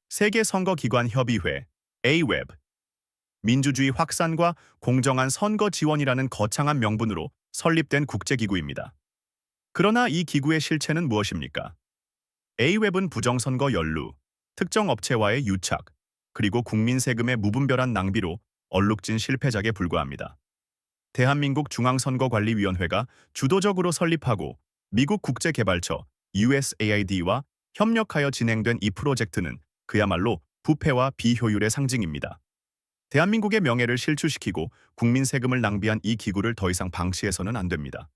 세계선거기관협의회 (AWEB), 민주주의 확산과 공정한 선거 지원이라는 거창한 명분으로 설립된 국제기구입니다. 그러나 이 기구의 실체는 무엇입니까? AWEB은 부정선거 연루, 특정 업체와의 유착, 그리고 국민 세금의 무분별한 낭비로 얼룩진 실패작에 불과합니다. 대한민국 중앙선거관리위원회가 주도적으로 설립하고 미국 국제개발처 USAID와 협력하여 진행된 이 프로젝트는 그야말로 부패와 비효율의 상징입니다. 대한민국의 명예를 실추시키고 국민 세금을 낭비한 이 기구를 더 이상 방치해서는 안 됩니다.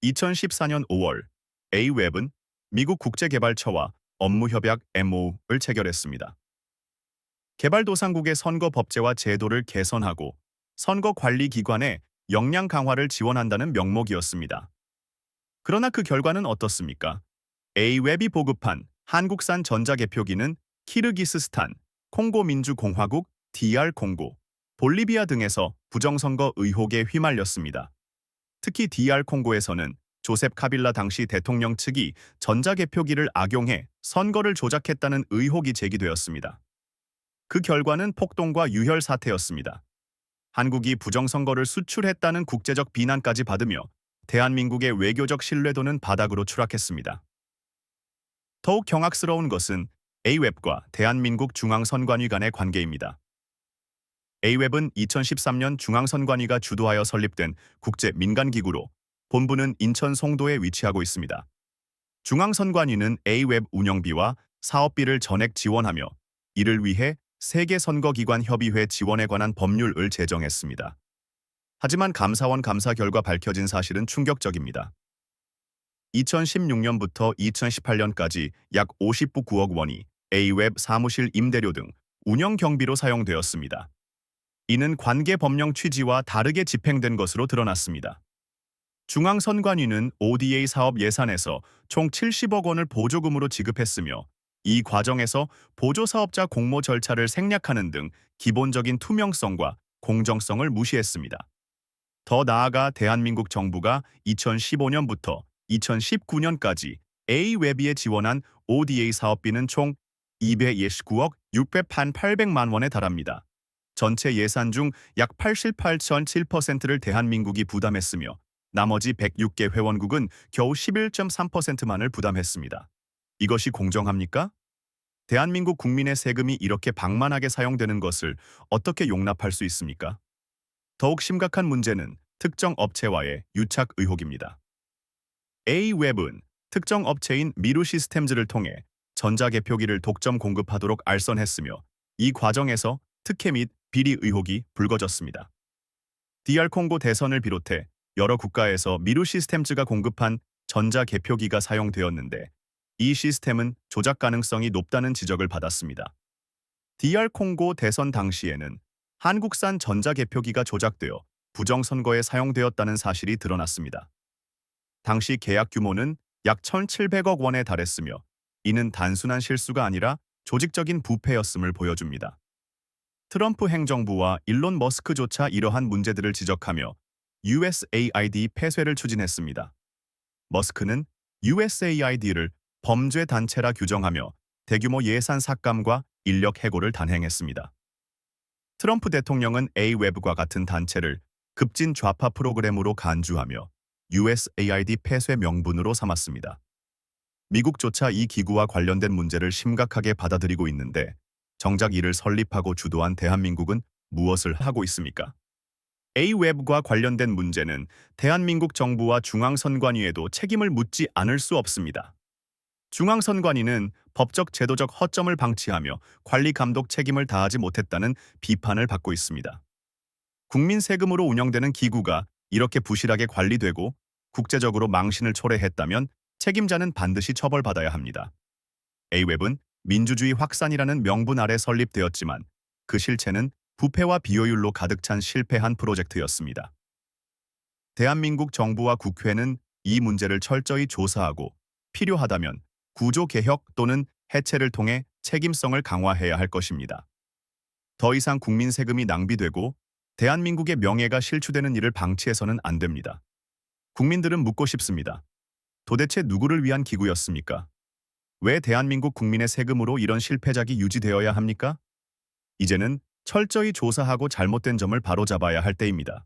2014년 5월, AWEB은 미국 국제개발처와 업무협약 MOU를 체결했습니다. 개발도상국의 선거 법제와 제도를 개선하고 선거관리기관의 역량 강화를 지원한다는 명목이었습니다. 그러나 그 결과는 어떻습니까? AWEB이 보급한 한국산 전자개표기는 키르기스스탄, 콩고민주공화국, DR 콩고, 볼리비아 등에서 부정선거 의혹에 휘말렸습니다. 특히 DR 콩고에서는 조셉 카빌라 당시 대통령 측이 전자개표기를 악용해 선거를 조작했다는 의혹이 제기되었습니다. 그 결과는 폭동과 유혈 사태였습니다. 한국이 부정선거를 수출했다는 국제적 비난까지 받으며 대한민국의 외교적 신뢰도는 바닥으로 추락했습니다. 더욱 경악스러운 것은 AWEB과 대한민국 중앙선관위 간의 관계입니다. AWEB은 2013년 중앙선관위가 주도하여 설립된 국제 민간기구로 본부는 인천 송도에 위치하고 있습니다. 중앙선관위는 AWEB 운영비와 사업비를 전액 지원하며 이를 위해 세계선거기관협의회 지원에 관한 법률을 제정했습니다. 하지만 감사원 감사 결과 밝혀진 사실은 충격적입니다. 2016년부터 2018년까지 약 59억 원이 AWEB 사무실 임대료 등 운영 경비로 사용되었습니다. 이는 관계 법령 취지와 다르게 집행된 것으로 드러났습니다. 중앙선관위는 ODA 사업 예산에서 총 70억 원을 보조금으로 지급했으며 이 과정에서 보조사업자 공모 절차를 생략하는 등 기본적인 투명성과 공정성을 무시했습니다. 더 나아가 대한민국 정부가 2015년부터 2019년까지 AWEB에 지원한 ODA 사업비는 총 229억 688백만 원에 달합니다. 전체 예산 중 약 88.7%를 대한민국이 부담했으며 나머지 106개 회원국은 겨우 11.3%만을 부담했습니다. 이것이 공정합니까? 대한민국 국민의 세금이 이렇게 방만하게 사용되는 것을 어떻게 용납할 수 있습니까? 더욱 심각한 문제는 특정 업체와의 유착 의혹입니다. AWEB은 특정 업체인 미루 시스템즈를 통해 전자개표기를 독점 공급하도록 알선했으며 이 과정에서 특혜 및 비리 의혹이 불거졌습니다. DR 콩고 대선을 비롯해 여러 국가에서 미루 시스템즈가 공급한 전자개표기가 사용되었는데 이 시스템은 조작 가능성이 높다는 지적을 받았습니다. DR 콩고 대선 당시에는 한국산 전자개표기가 조작되어 부정선거에 사용되었다는 사실이 드러났습니다. 당시 계약 규모는 약 1,700억 원에 달했으며 이는 단순한 실수가 아니라 조직적인 부패였음을 보여줍니다. 트럼프 행정부와 일론 머스크조차 이러한 문제들을 지적하며 USAID 폐쇄를 추진했습니다. 머스크는 USAID를 범죄 단체라 규정하며 대규모 예산 삭감과 인력 해고를 단행했습니다. 트럼프 대통령은 AWEB과 같은 단체를 급진 좌파 프로그램으로 간주하며 USAID 폐쇄 명분으로 삼았습니다. 미국조차 이 기구와 관련된 문제를 심각하게 받아들이고 있는데 정작 이를 설립하고 주도한 대한민국은 무엇을 하고 있습니까? AWEB과 관련된 문제는 대한민국 정부와 중앙선관위에도 책임을 묻지 않을 수 없습니다. 중앙선관위는 법적 제도적 허점을 방치하며 관리 감독 책임을 다하지 못했다는 비판을 받고 있습니다. 국민 세금으로 운영되는 기구가 이렇게 부실하게 관리되고 국제적으로 망신을 초래했다면 책임자는 반드시 처벌받아야 합니다. AWEB은 민주주의 확산이라는 명분 아래 설립되었지만 그 실체는 부패와 비효율로 가득 찬 실패한 프로젝트였습니다. 대한민국 정부와 국회는 이 문제를 철저히 조사하고 필요하다면 구조 개혁 또는 해체를 통해 책임성을 강화해야 할 것입니다. 더 이상 국민 세금이 낭비되고 대한민국의 명예가 실추되는 일을 방치해서는 안 됩니다. 국민들은 묻고 싶습니다. 도대체 누구를 위한 기구였습니까? 왜 대한민국 국민의 세금으로 이런 실패작이 유지되어야 합니까? 이제는 철저히 조사하고 잘못된 점을 바로잡아야 할 때입니다.